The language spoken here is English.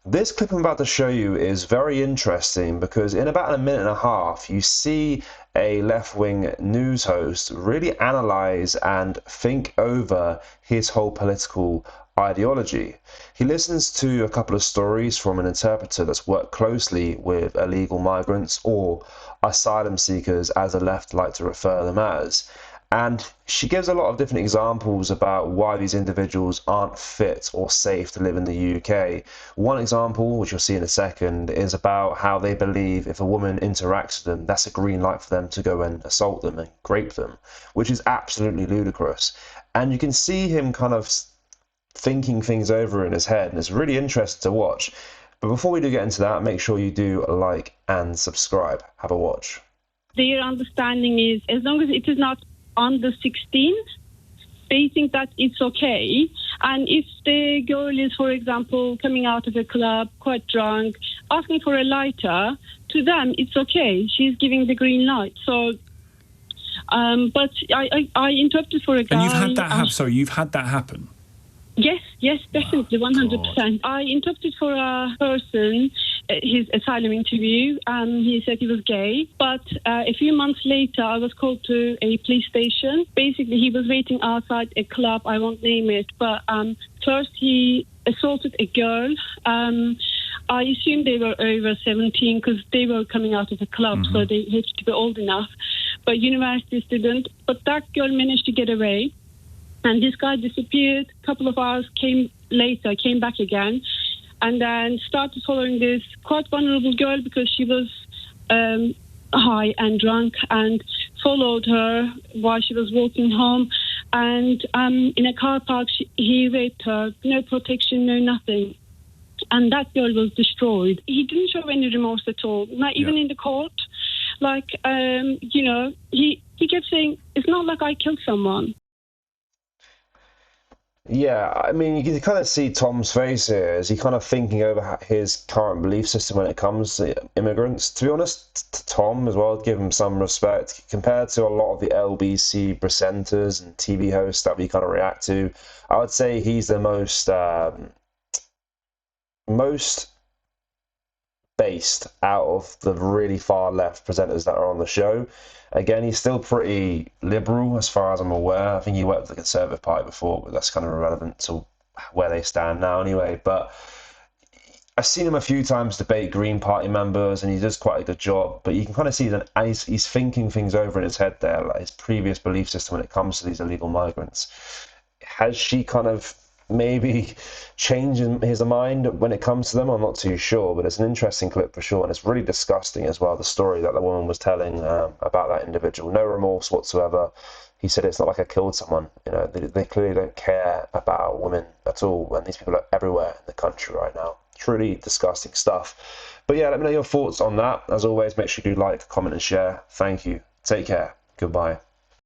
This clip I'm about to show you is very interesting because in about a minute and a half, you see a left-wing news host really analyze and think over his whole political ideology. He listens to a couple of stories from an interpreter that's worked closely with illegal migrants, or asylum seekers as the left like to refer them as. And she gives a lot of different examples about why these individuals aren't fit or safe to live in the UK. One example, which you'll see in a second, is about how they believe if a woman interacts with them, that's a green light for them to go and assault them and rape them, which is absolutely ludicrous. And you can see him kind of thinking things over in his head, and it's really interesting to watch. But before we do get into that, make sure you do like and subscribe. Have a watch. Their understanding is as long as it is not under 16, they think that it's okay. And if the girl is, for example, coming out of a club, quite drunk, asking for a lighter, to them it's okay. She's giving the green light. So, but I interpreted for a guy. And you've had that happen? Sorry, you've had that happen? Yes, definitely, 100%. I interpreted for a person his asylum interview. He said he was gay, but a few months later, I was called to a police station. Basically, he was waiting outside a club. I won't name it, but first he assaulted a girl. I assume they were over 17 because they were coming out of a club, so they had to be old enough. But university student. But that girl managed to get away. And this guy disappeared. A couple of hours came back again, and then started following this quite vulnerable girl because she was high and drunk, and followed her while she was walking home. And in a car park, he raped her. No protection, no nothing. And that girl was destroyed. He didn't show any remorse at all, not even in the court. Like, he kept saying, it's not like I killed someone. Yeah, I mean, you can kind of see Tom's face here as he kind of thinking over his current belief system when it comes to immigrants. To be honest, to Tom as well, give him some respect compared to a lot of the LBC presenters and TV hosts that we kind of react to. I would say he's the most based out of the really far left presenters that are on the show. Again, he's still pretty liberal as far as I'm aware. I think he worked with the Conservative Party before, but that's kind of irrelevant to where they stand now anyway. But I've seen him a few times debate Green Party members, and he does quite a good job. But you can kind of see that he's thinking things over in his head there, like his previous belief system when it comes to these illegal migrants. Has she kind of maybe change his mind when it comes to them? I'm not too sure, but it's an interesting clip for sure, and it's really disgusting as well, the story that the woman was telling about that individual. No remorse whatsoever. He said, it's not like I killed someone. You know, they clearly don't care about women at all, and these people are everywhere in the country right now. Truly disgusting stuff. But yeah, let me know your thoughts on that. As always, make sure you do like, comment and share. Thank you. Take care. Goodbye.